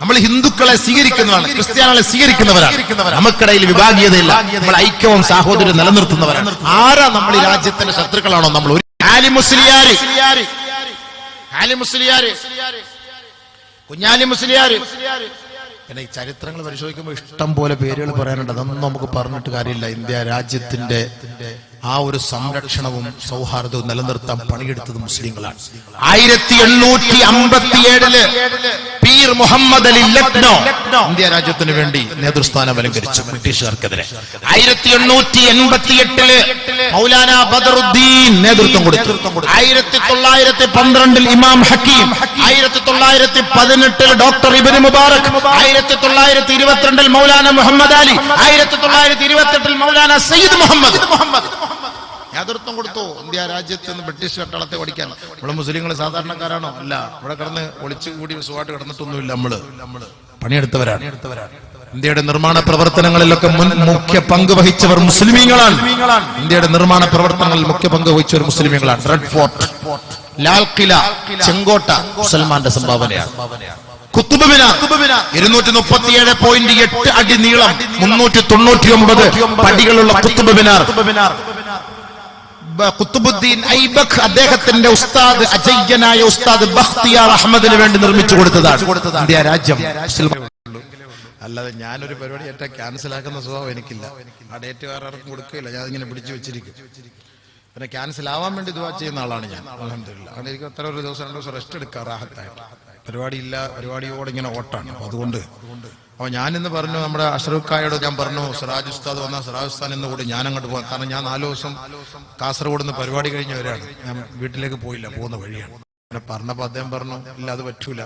[SPEAKER 1] നമ്മൾ ഹിന്ദുക്കളെ സ്വീകരിക്കുന്നവരാണ്, ക്രിസ്ത്യാനികളെ സ്വീകരിക്കുന്നവരാണ്. നമുക്കിടയിൽ വിഭാഗീയതയില്ല, നമ്മൾ ഐക്യവും സാഹോദര്യവും നിലനിർത്തുന്നവരാണ്. ആരാ നമ്മൾ ഈ രാജ്യത്തിന്റെ ശത്രുക്കളാണോ നമ്മൾ? ഒരു ആലി മുസ്ലിയാര്, കുഞ്ഞാലി മുസ്ലിയാര്. പിന്നെ ഈ ചരിത്രങ്ങൾ പരിശോധിക്കുമ്പോൾ ഇഷ്ടം പോലെ പേരുകൾ പറയാനുണ്ട്. അതൊന്നും നമുക്ക് പറഞ്ഞിട്ട് കാര്യമില്ല. ഇന്ത്യ രാജ്യത്തിന്റെ ആ ഒരു സംരക്ഷണവും സൗഹാർദ്ദവും നിലനിർത്താൻ പണിയെടുത്തത് മുസ്ലിങ്ങളാണ്. 1857 പീർ മുഹമ്മദ് അലി ലക്നോ ഇന്ത്യ രാജ്യത്തിന് വേണ്ടി നേതൃസ്ഥാനം അലങ്കരിച്ചു ബ്രിട്ടീഷുകാർക്കെതിരെ. 1888 മൗലാന ബദറുദ്ദീൻ നേതൃത്വം കൊടുത്തു. 1912 ഇമാം ഹക്കീം, 1918 ഡോക്ടർ ഇബ്നു മുബാറക്, 1922 മൗലാന മുഹമ്മദ് അലി, 1928 മൗലാന സയ്യിദ് മുഹമ്മദ് നേതൃത്വം കൊടുത്തു ഇന്ത്യ രാജ്യത്ത് നിന്ന് ബ്രിട്ടീഷ് പട്ടാളത്തെ ഓടിക്കാൻ. നമ്മള് മുസ്ലിങ്ങൾ സാധാരണക്കാരാണോ? അല്ല. ഇവിടെ കിടന്ന് ഒളിച്ചുകൂടി സുഖമായിട്ട് കിടന്നിട്ടൊന്നുമില്ല. നമ്മള് പണിയെടുത്തവരാണ്. ഇന്ത്യയുടെ നിർമ്മാണ പ്രവർത്തനങ്ങളിലൊക്കെ മുഖ്യ പങ്ക് വഹിച്ചവർ മുസ്ലിമീങ്ങളാണ്. ഇന്ത്യയുടെ നിർമ്മാണ പ്രവർത്തനങ്ങളിൽ മുഖ്യ പങ്ക് വഹിച്ചവർ മുസ്ലിമീങ്ങളാണ്. റെഡ് ഫോർട്ട്, ലാൽ കില, ചെങ്കോട്ട മുസൽമാന്റെ സംഭാവനയാണ്. കുത്തുബ് മിനാർ 237.8 അടി നീളം, 399 പടികളുള്ള കുത്തുബ് മിനാർ ഖുത്ബുദ്ദീൻ ഐബക് അദ്ദേഹത്തിന്റെ ഉസ്താദ്, അജയ്യനായ ഉസ്താദ് ബഖ്തിയാർ അഹമ്മദിന് വേണ്ടി നിർമ്മിച്ചു കൊടുത്തതാണ് ഇന്ത്യ രാജ്യം. അല്ലാതെ ഞാനൊരു പരിപാടി ഏറ്റവും ക്യാൻസൽ ആക്കുന്ന സ്വഭാവം എനിക്കില്ല. ആ ഡേറ്റ് വേറെ ആർക്കും കൊടുക്കുകയില്ല. ഞാൻ ഇങ്ങനെ പിടിച്ചു വെച്ചിരിക്കും. പിന്നെ ക്യാൻസൽ ആവാൻ വേണ്ടി ദുആ ചെയ്യുന്ന ആളാണ് ഞാൻ. അൽഹംദുലില്ലാഹ്. അങ്ങനെ എനിക്ക് അത്ര ഒരു ദിവസം 2 ദിവസം റെസ്റ്റ് എടുക്കാം റാഹത്തായിട്ട്. പരിപാടിയില്ല, പരിപാടിയോടെ ഇങ്ങനെ ഓട്ടാണ്. അതുകൊണ്ട് അപ്പൊ ഞാനിന്ന് പറഞ്ഞു, നമ്മുടെ അഷ്റഫ്ക്കായോട് ഞാൻ പറഞ്ഞു, സിറാജ് ഉസ്താദ് വന്നാൽ സിറാജ് ഉസ്താദ് എന്ന് കൂടി ഞാൻ അങ്ങോട്ട് പോകാം. കാരണം ഞാൻ 4 ദിവസം കാസർഗോഡ് നിന്ന് പരിപാടി കഴിഞ്ഞവരാണ്. ഞാൻ വീട്ടിലേക്ക് പോയില്ല, പോകുന്ന വഴിയാണ്. പിന്നെ പറഞ്ഞപ്പോ അദ്ദേഹം പറഞ്ഞു, ഇല്ല അത് പറ്റൂല,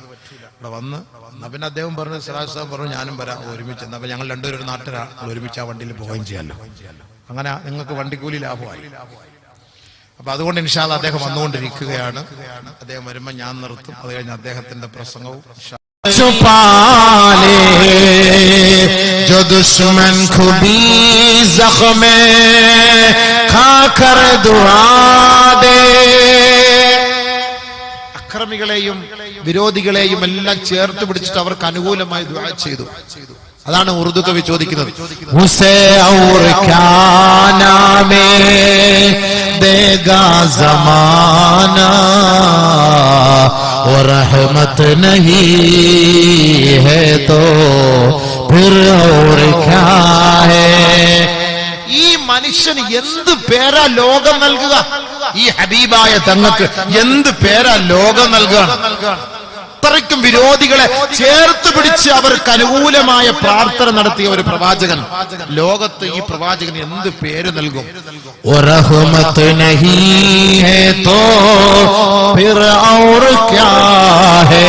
[SPEAKER 1] ഇവിടെ വന്ന്. എന്നാ പിന്നെ അദ്ദേഹം പറഞ്ഞു, സിറാജ് ഉസ്താദ് പറഞ്ഞു ഞാനും വരാം ഒരുമിച്ച്. അപ്പൊ ഞങ്ങൾ രണ്ടുപേരും ഒരു നാട്ടിലാണ്, ഒരുമിച്ച് ആ വണ്ടിയിൽ പോവുകയും ചെയ്യാമല്ലോ. അങ്ങനെ നിങ്ങൾക്ക് വണ്ടിക്കൂലി ലാഭമായി. അപ്പൊ അതുകൊണ്ട് ഇൻഷാ അല്ലാഹ് അദ്ദേഹം വന്നുകൊണ്ടിരിക്കുകയാണ്. അദ്ദേഹം വരുമ്പോ ഞാൻ നിർത്തും. അത് കഴിഞ്ഞ് അദ്ദേഹത്തിന്റെ പ്രസംഗവും.
[SPEAKER 2] छुपाले जो दुश्मन को भी जख्म खाकर दुआ दे.
[SPEAKER 1] അക്രമികളെയും വിരോധികളെയും എല്ലാം ചേർത്ത് പിടിച്ചിട്ട് അവർക്ക് അനുകൂലമായി ദുആ ചെയ്തു. അതാണ് ഉറുദു കവി ചോദിക്കുന്നത്.
[SPEAKER 2] उसे और क्या नामे देगा जमाना और रहमत नहीं है तो फिर और क्या है.
[SPEAKER 1] ഈ മനുഷ്യന് എന്ത് പേരാ ലോകം നൽകുക? ഈ ഹബീബായ തങ്ങൾക്ക് എന്ത് പേരാ ലോകം നൽകുക? അത്രയ്ക്കും വിരോധികളെ ചേർത്ത് പിടിച്ച് അവർക്ക് അനുകൂലമായ പ്രാർത്ഥന നടത്തിയ ഒരു പ്രവാചകൻ. ലോകത്ത് ഈ പ്രവാചകന് എന്ത് പേര് നൽകും?
[SPEAKER 2] റഹ്മത്ത് നഹീ ഹേ തോ ഫിർ ഔർ ക്യാ ഹേ.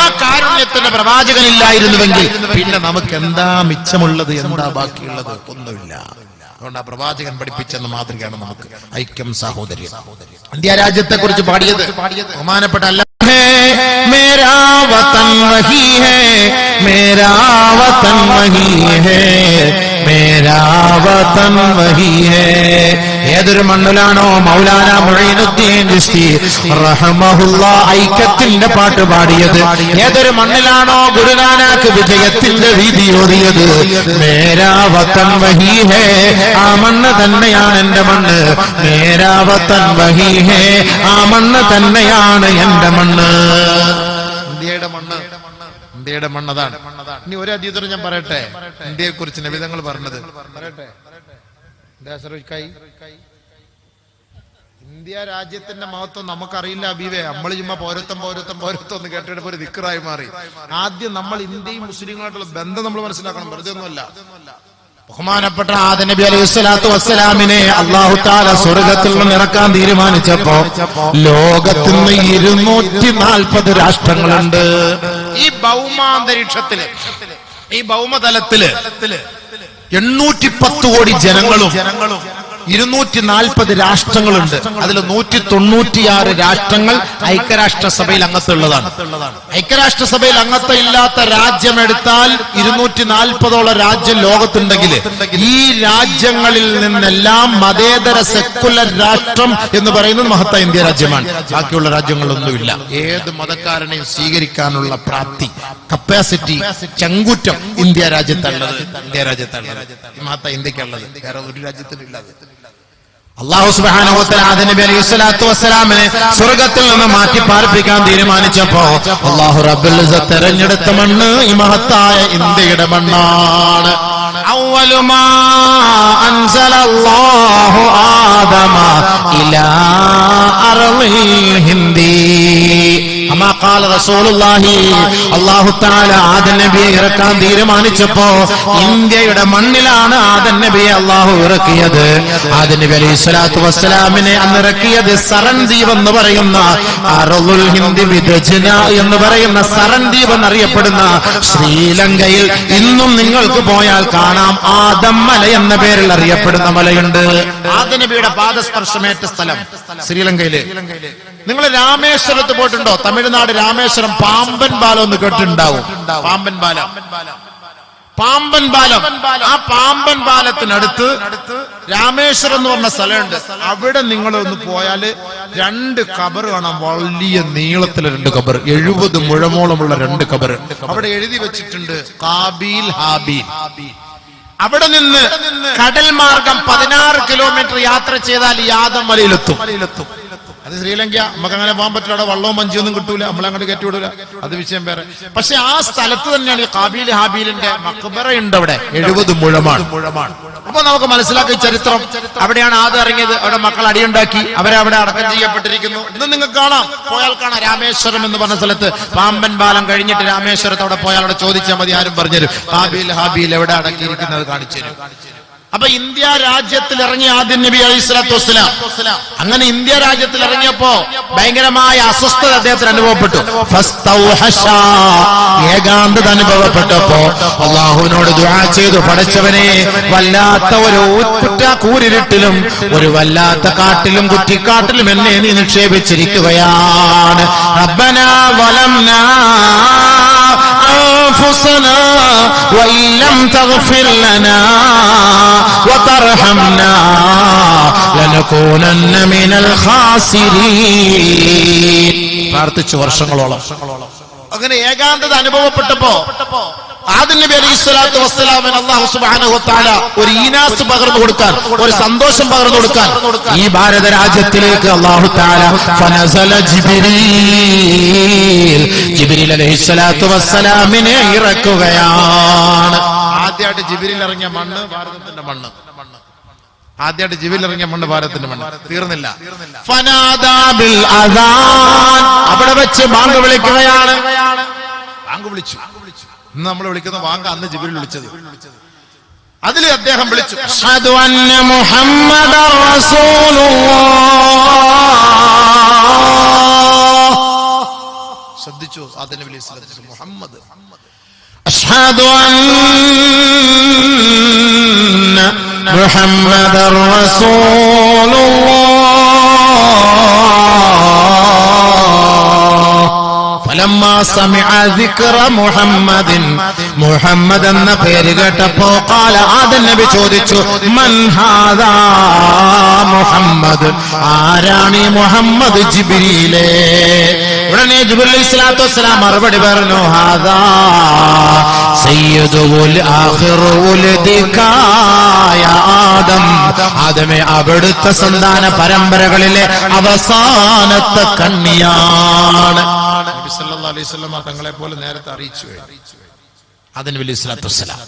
[SPEAKER 1] ആ കാരുണ്യത്തിന്റെ പ്രവാചകനില്ലായിരുന്നുവെങ്കിൽ പിന്നെ നമുക്ക് എന്താ മിച്ചമുള്ളത്? എന്താ ബാക്കിയുള്ളത്? ഒന്നുമില്ല. അതുകൊണ്ട് ആ പ്രവാചകൻ പഠിപ്പിച്ചെന്ന മാതൃകയാണ് നമുക്ക് ഐക്യം, സാഹോദര്യം. ഇന്ത്യ രാജ്യത്തെ കുറിച്ച് പാടിയത് ബഹുമാനപ്പെട്ട അല്ല.
[SPEAKER 2] मेरा वतन वही है, मेरा वतन वही है, मेरा वतन वही है. ഏതൊരു മണ്ണിലാണോ മൗലാന മുഈനുദ്ദീൻ ചിശ്തി റഹ്മഹുല്ലാഹ് ഐക്യത്തിന്റെ പാട്ട് പാടിയത്, ഏതൊരു മണ്ണിലാണോ ഗുരുനാനക്ക് വിജയത്തിന്റെ വീതി ഓതിയത്, മേരാ വതൻ വഹി ഹേ, ആ മണ്ണ് തന്നെയാണ് എന്റെ മണ്ണ്. മേരാ വതൻ വഹി ഹേ, ആ മണ്ണ് തന്നെയാണ് എന്റെ മണ്ണ്.
[SPEAKER 1] ഇന്ത്യയുടെ മണ്ണ്, ഇന്ത്യയുടെ മണ്ണതാണ്. ഇനി ഒരു അതീതം ഞാൻ പറയട്ടെ, ഇന്ത്യയെ കുറിച്ച് നബിതങ്ങൾ പറഞ്ഞത് പറയട്ടെ. ഇന്ത്യ രാജ്യത്തിന്റെ മഹത്വം നമുക്കറിയില്ല അബീവേ. നമ്മൾ ചുമ്മാ പൗരത്വം പൗരത്വം പൗരത്വം എന്ന് കേട്ടിട്ട് ഒരു ദിക്റായി മാറി. ആദ്യം നമ്മൾ ഇന്ത്യയും മുസ്ലിങ്ങളുമായിട്ടുള്ള ബന്ധം നമ്മൾ മനസ്സിലാക്കണം. വെറുതെ ഒന്നുമല്ല.
[SPEAKER 2] ബഹുമാനപ്പെട്ട ആദം നബി അലൈഹി സ്വലാത്തു വസ്സലാമിനെ അല്ലാഹു തആല സ്വർഗ്ഗത്തിൽ നിന്ന് ഇറക്കാൻ തീരുമാനിച്ചപ്പോ ലോകത്തിന് 240 രാഷ്ട്രങ്ങളുണ്ട്.
[SPEAKER 1] ഈ ഭൗമാന്തരീക്ഷത്തില്, ഈ ഭൗമതലത്തില് 810 കോടി ജനങ്ങളും 240 രാഷ്ട്രങ്ങളുണ്ട്. അതിൽ 196 രാഷ്ട്രങ്ങൾ ഐക്യരാഷ്ട്രസഭയിൽ അംഗത്വമുള്ളതാണ്. ഐക്യരാഷ്ട്രസഭയിൽ അംഗത്വം ഇല്ലാത്ത രാജ്യം എടുത്താൽ 240ഓളം രാജ്യം ലോകത്തുണ്ടെങ്കിൽ ഈ രാജ്യങ്ങളിൽ നിന്നെല്ലാം മതേതര സെക്കുലർ രാഷ്ട്രം എന്ന് പറയുന്നത് മഹത്തായ ഇന്ത്യ രാജ്യമാണ്. ബാക്കിയുള്ള രാജ്യങ്ങളൊന്നുമില്ല. ഏത് മതക്കാരനെയും സ്വീകരിക്കാനുള്ള പ്രാപ്തി, കപ്പാസിറ്റി, ചങ്കൂറ്റം ഇന്ത്യ രാജ്യത്തുള്ളത്. മഹത്തായ ഇന്ത്യക്കുള്ളത് വേറെ ഒരു രാജ്യത്തിനില്ല. അല്ലാഹു സുബ്ഹാനഹു വ തആല ആദം നബി അലൈഹി സ്വലാത്തു വസ്സലാമിനെ സ്വർഗ്ഗത്തിൽ നിന്ന് മാറ്റി പാർപ്പിക്കാൻ തീരുമാനിച്ചപ്പോ അല്ലാഹു റബ്ബുൽ ഇസ്സത്ത് തെരഞ്ഞെടുത്ത മണ്ണ് ഈ മഹത്തായ ഇന്ത്യയുടെ മണ്ണാണ്. അവ്വലു മാ അൻസലല്ലാഹു ആദമ ഇലാ അർളിൽ ഹിന്ദി അമാ ഖാല റസൂലുള്ളാഹി. അല്ലാഹു തആല ആദം നബിയെ ഇറക്കാൻ തീരുമാനിച്ചപ്പോ ഇന്ത്യയുടെ മണ്ണിലാണ് ആദം നബിയെ അല്ലാഹു ഇറക്കിയത്. ആദം നബി അലൈഹി സ്വലാത്തു വസ്സലാമിനെ അന്ന് ഇറക്കിയത് സറൻ ദ്വീപ് എന്ന് പറയുന്ന അർളുൽ ഹിന്ദ് വിദജ്ന എന്ന് പറയുന്ന സറൻ ദ്വീപ് എന്നറിയപ്പെടുന്ന ശ്രീലങ്കയിൽ ഇന്നും നിങ്ങൾക്ക് പോയാൽ കാണാം ആദം മല എന്ന പേരിൽ അറിയപ്പെടുന്ന മലയുണ്ട്. ആദം നബിയുടെ പാദസ്പർശമേറ്റ സ്ഥലം ശ്രീലങ്കയില്. നിങ്ങൾ രാമേശ്വരത്ത് പോയിട്ടുണ്ടോ? തമിഴ്നാട് രാമേശ്വരം പാമ്പൻ പാലം ഒന്ന് കേട്ടിട്ടുണ്ടാവും. പാമ്പൻ പാലം. ആ പാമ്പൻ പാലത്തിനടുത്ത് രാമേശ്വരം എന്ന് പറഞ്ഞ സ്ഥലമുണ്ട്. അവിടെ നിങ്ങൾ ഒന്ന് പോയാല് 2 ഖബർ കാണാം. വലിയ നീളത്തിലെ 2 ഖബർ, 70 മുഴമോളമുള്ള 2 ഖബർ. അവിടെ എഴുതി വെച്ചിട്ടുണ്ട് ഖാബീൽ ഹാബീൽ. അവിടെ നിന്ന് കടൽ മാർഗം 16 കിലോമീറ്റർ യാത്ര ചെയ്താൽ ഈ ആദം മലയിലെത്തും. അത് ശ്രീലങ്ക. നമുക്ക് അങ്ങനെ പോകാൻ പറ്റില്ല. അവിടെ വള്ളവും മഞ്ചിയൊന്നും കിട്ടൂല, നമ്മളങ്ങോട്ട് കയറ്റി വിടൂല. അത് വിഷയം വേറെ. പക്ഷെ ആ സ്ഥലത്ത് തന്നെയാണ് ഈ ഖാബീൽ ഹാബീലിന്റെ മഖ്ബറയുണ്ട്. അവിടെ 70 മുഴമാണ്. അപ്പൊ നമുക്ക് മനസ്സിലാക്കി ചരിത്രം. അവിടെയാണ് ആദം ഇറങ്ങിയത്. അവിടെ മക്കൾ അടിയുണ്ടാക്കി, അവരെ അവിടെ അടക്കം ചെയ്യപ്പെട്ടിരിക്കുന്നു. ഇന്ന് നിങ്ങൾക്ക് കാണാം, പോയാൽ കാണാം. രാമേശ്വരം എന്ന് പറഞ്ഞ സ്ഥലത്ത് പാമ്പൻ പാലം കഴിഞ്ഞിട്ട് രാമേശ്വരത്ത് അവിടെ പോയാൽ അവിടെ ചോദിച്ചാൽ മതി, ആരും പറഞ്ഞുതരും. ഖാബീൽ ഹാബീൽ എവിടെ അടക്കിയിരിക്കുന്നത് കാണിച്ചു തരും. അപ്പൊ ഇന്ത്യ രാജ്യത്തിൽ ഇറങ്ങിയ ആദം നബി അലൈഹി സ്വലാത്തു വസ്സലാം അങ്ങനെ ഇന്ത്യ രാജ്യത്തിൽ ഇറങ്ങിയപ്പോ ഭയങ്കരമായ അസ്വസ്ഥത അദ്ദേഹത്തിന് അനുഭവപ്പെട്ടു. ഏകാന്തത അനുഭവപ്പെട്ടപ്പോ അള്ളാഹുവിനോട് ദുആ ചെയ്തു, പടച്ചവനെ, വല്ലാത്ത ഒരു കൂരിരുട്ടിലും ഒരു വല്ലാത്ത കാട്ടിലും കുറ്റിക്കാട്ടിലും എന്നെ നീ നിക്ഷേപിച്ചിരിക്കുകയാണ്. റബ്ബനാ വലംനാ أنفسنا وإن لم تغفر لنا وترحمنا لنكونن من الخاسرين. പ്രാർത്ഥിച്ചു വർഷങ്ങളോളം. അങ്ങനെ ഏകാന്തത അനുഭവപ്പെട്ടപ്പോ ആദം നബി അലൈഹി സ്വലാത്തു വസ്സലാമിന് അല്ലാഹു സുബ്ഹാനഹു വ തആല ഒരു ഈനാസ് പകർന്നു കൊടുക്കാൻ, ഒരു സന്തോഷം പകർന്നു കൊടുക്കാൻ ഈ ഭാരത രാജ്യത്തിലേക്ക് അല്ലാഹു തആല ഫനസല ജിബ്രീൽ അലൈഹി സ്വലാത്തു വസ്സലാമിനെ ഇറക്കുകയാണ്. ആദ്യമായിട്ട് ജിബ്രീൽ ഇറങ്ങിയ മണ്ണ് ഭാരതത്തിന്റെ മണ്ണ്. ആദ്യമായിട്ട് ജിബ്രീൽ ഇറങ്ങിയ മണ്ണ് ഭാരതത്തിന്റെ മണ്ണ്. തീർന്നില്ല. ഫനാദാ ബിൽ അദാൻ. അവിടെ വെച്ച് ബാങ്ക് വിളിക്കുകയാണ്. ബാങ്ക് വിളിച്ചു. ഇന്ന് നമ്മൾ വിളിക്കുന്ന വാങ്ക അന്ന് ജിബ്രീൽ വിളിച്ചത്. അതിൽ അദ്ദേഹം വിളിച്ചു, അഷ്ഹദു അന്ന മുഹമ്മദർ റസൂലുള്ളാഹ്. ശ്രദ്ധിച്ചു ആദം നബി അലൈഹി സ്വലാത്തു വസ്സലാം മുഹമ്മദ്. അഷ്ഹദു അന്ന മുഹമ്മദർ റസൂലുള്ളാഹ്. فلما سمع ذكر محمد മുഹമ്മദ് എന്ന പേര് കേട്ടപ്പോ ഖാല ആദം നബി ചോദിച്ചു, മൻ ഹാദാ മുഹമ്മദ്. ആരാണ് ഈ മുഹമ്മദ്? ജിബ്രീലേ. ഉടനെ ജിബ്രീൽ അലൈഹി സ്വലാത്തു വസ്സലാം മറുപടി പറഞ്ഞു, ഹാദാ സയ്യിദുൽ ആഖിറുൽ ദികായ ആദം. ആദമേ, അവിടുത്തെ സന്താന പരമ്പരകളിലെ അവസാനത്തെ കണ്ണിയാണ്. നബി സല്ലല്ലാഹു അലൈഹി വസല്ലം തങ്ങളെ പോലെ നേരത്തെ അറിയിച്ചു ആദം നബി അലൈഹി സ്വലാത്തു വസ്സലാം.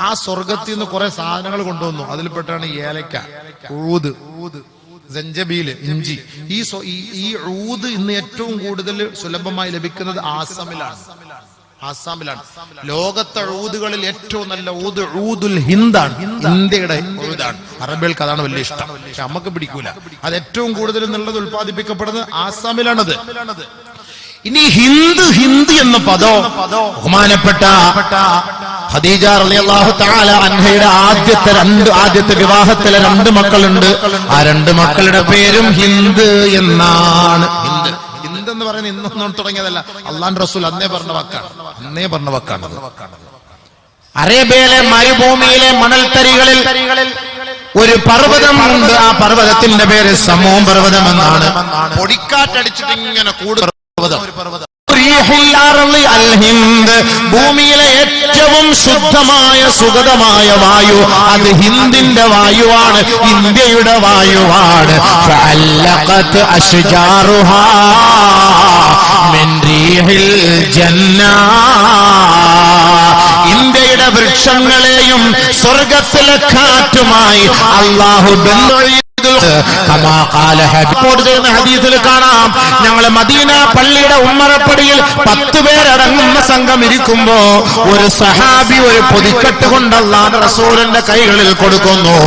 [SPEAKER 1] ആ സ്വർഗത്തിൽ നിന്ന് കുറെ സാധനങ്ങൾ കൊണ്ടുവന്നു. അതിൽപ്പെട്ടാണ് ഏലക്ക, ഊദ്, സഞ്ചബീല്, ഇഞ്ചി. ഈ ഊദ് ഇന്ന് ഏറ്റവും കൂടുതൽ സുലഭമായി ലഭിക്കുന്നത് ആസാമിലാണ്. ലോകത്തെ ഊദുകളിൽ ഏറ്റവും നല്ല ഊദ് ഊദുൽ ഹിന്ദാണ്. ഇന്ത്യയുടെ ഊദാണ്. അറബികൾക്ക് അതാണ് വലിയ ഇഷ്ടം. പക്ഷെ നമുക്ക് പിടിക്കൂല. അത് ഏറ്റവും കൂടുതൽ എന്നുള്ളത് ഉൽപ്പാദിപ്പിക്കപ്പെടുന്നത് ആസാമിലാണത്. ഇനി ഹിന്ദ് എന്ന പദം ബഹുമാനപ്പെട്ട
[SPEAKER 2] ഖദീജ റളിയല്ലാഹു തആല അൻഹയുടെ ആദ്യത്തെ വിവാഹത്തിലെ 2 മക്കളുണ്ട്. ആ 2 മക്കളുടെ പേരും ഹിന്ദ് എന്നാണ്. ഹിന്ദ് എന്ന് പറയുന്നത് ഇന്നൊന്നും തുടങ്ങിയതല്ല, അള്ളാഹുവിന്റെ റസൂൽ അന്നേ പറഞ്ഞ വാക്കാണ്. അറേബ്യയിലെ മരുഭൂമിയിലെ മണൽത്തരികളിൽ ഒരു പർവ്വതമുണ്ട്. ആ പർവ്വതത്തിന്റെ പേര് സമൂം പർവ്വതം എന്നാണ്. പൊടിക്കാറ്റടിച്ചിട്ട് ഇങ്ങനെ കൂടുന്ന പർവ്വതം. ഭൂമിയിലെ ഏറ്റവും ശുദ്ധമായ സുഗതമായ വായു അത് ഹിന്ദിന്റെ വായുവാണ്, ഇന്ത്യയുടെ വായുവാണ്. ഇന്ത്യയുടെ വൃക്ഷങ്ങളെയും സ്വർഗത്തിലെ കാറ്റുമായി അല്ലാഹു ഹദീസിൽ കാണാം, ഞങ്ങൾ മദീന പള്ളിയുടെ ഉമ്മറപ്പടിയിൽ 10 പേരടങ്ങുന്ന സംഘം ഇരിക്കുമ്പോ ഒരു സഹാബി ഒരു പൊതിക്കെട്ട് കൊണ്ട് അല്ലാഹുവിന്റെ റസൂലിന്റെ കൈകളിൽ കൊടുക്കുന്നു.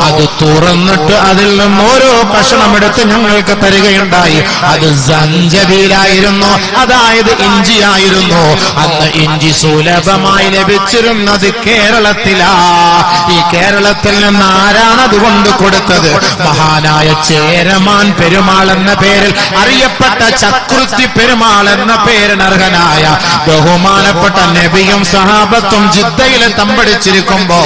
[SPEAKER 2] അത് തുറന്നിട്ട് അതിൽ നിന്ന് ഓരോ കഷണമെടുത്ത് ഞങ്ങൾക്ക് തരികയുണ്ടായി. അത് സഞ്ചബീലായിരുന്നു, അതായത് ഇഞ്ചിയായിരുന്നു. അന്ന് ഇഞ്ചി സുലഭമായി ലഭിച്ചിരുന്നത് കേരളത്തിലാ. ഈ കേരളത്തിൽ നിന്ന് ആരാണ് അതുകൊണ്ട് കൊടുത്തത്? മഹാനായ ചേരമാൻ പെരുമാൾ എന്ന പേരിൽ അറിയപ്പെട്ട ചക്രുത്തി പെരുമാൾ എന്ന പേരിന് അർഹനായ ബഹുമാനപ്പെട്ട നബിയും സഹാബത്തും ജിദ്ദയിൽ തമ്പടിച്ചിരിക്കുമ്പോ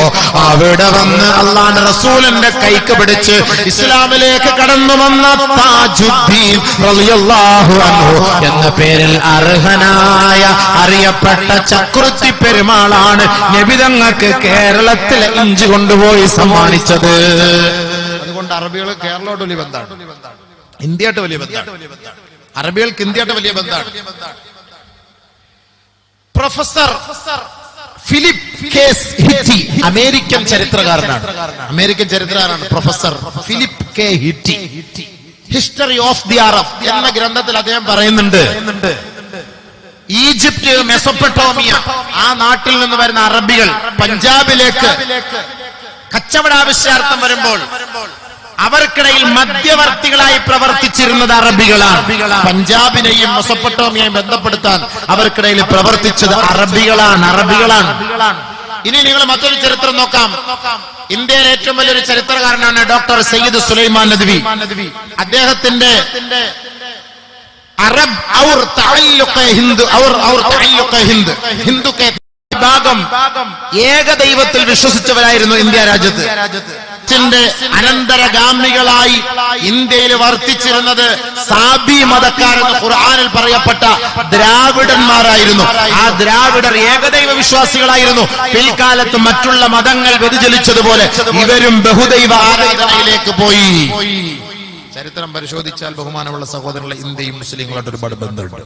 [SPEAKER 2] അവിടെ വന്ന് അല്ലാഹുവിന്റെ റസൂലിന്റെ കൈക്ക് പിടിച്ച് ഇസ്ലാമിലേക്ക് കടന്നു വന്ന താജുദ്ദീൻ റളിയല്ലാഹു അൻഹു എന്ന പേരിൽ അർഹനായ അറിയപ്പെട്ട ചക്രുത്തി പെരുമാളാണ് നബി തങ്ങൾക്ക് കേരളത്തിലെ ഇഞ്ചി കൊണ്ടുപോയി സമ്മാനിച്ചത്. അതുകൊണ്ട് അറബികൾ കേരളോട്ട് വലിയ ബന്ധാണ്, ഇന്ത്യയായിട്ട് വലിയ ബന്ധാണ്, അറബികൾക്ക് ഇന്ത്യയായിട്ട് വലിയ ബന്ധാണ്. Professor Philip K Hitti American ചരിത്രകാരനാണ് professor Philip K Hitti. History of the Arab എന്ന ഗ്രന്ഥത്തിൽ അദ്ദേഹം പറയുന്നുണ്ട്, ഈജിപ്ത്, മെസൊപ്പൊട്ടോമിയ ആ നാട്ടിൽ നിന്ന് വരുന്ന അറബികൾ പഞ്ചാബിലേക്ക് കച്ചവടാവശ്യാർത്ഥം വരുമ്പോൾ അവർക്കിടയിൽ മധ്യവർത്തികളായി പ്രവർത്തിച്ചിരുന്നത് അറബികളാണ്. പഞ്ചാബിനെയും മെസൊപ്പൊട്ടോമിയയും ബന്ധപ്പെടുത്താൻ അവർക്കിടയിൽ പ്രവർത്തിച്ചത് അറബികളാണ്. ഇനി നിങ്ങൾ മറ്റൊരു ചരിത്രം നോക്കാം. ഇന്ത്യയിലെ ഏറ്റവും വലിയൊരു ചരിത്രകാരനാണ് ഡോക്ടർ സയ്യിദ് സുലൈമാൻ നദ്വി. അദ്ദേഹത്തിന്റെ അറബ് ഔർ തഅല്ലുഖെ ഹിന്ദ് ഹിന്ദുക്കെ ഭാഗം ഏകദൈവത്തിൽ വിശ്വസിച്ചവരായിരുന്നു ഇന്ത്യ രാജ്യത്ത്. അനന്തരഗാമികളായി ഇന്ത്യയിൽ വർത്തിച്ചിരുന്നത് സാബി മതക്കാരെന്ന് ഖുർആനിൽ പറയപ്പെട്ട ദ്രാവിഡന്മാരായിരുന്നു. ആ ദ്രാവിഡർ ഏകദൈവ വിശ്വാസികളായിരുന്നു. പിൽക്കാലത്ത് മറ്റുള്ള മതങ്ങൾ വ്യതിചലിച്ചതുപോലെ ഇവരും ബഹുദൈവ ആരാധനയിലേക്ക് പോയി. ചരിത്രം പരിശോധിച്ചാൽ ബഹുമാനമുള്ള സഹോദരങ്ങളെ, ഇന്ത്യയും മുസ്ലിങ്ങളായിട്ട് ഒരുപാട് ബന്ധമുണ്ട്.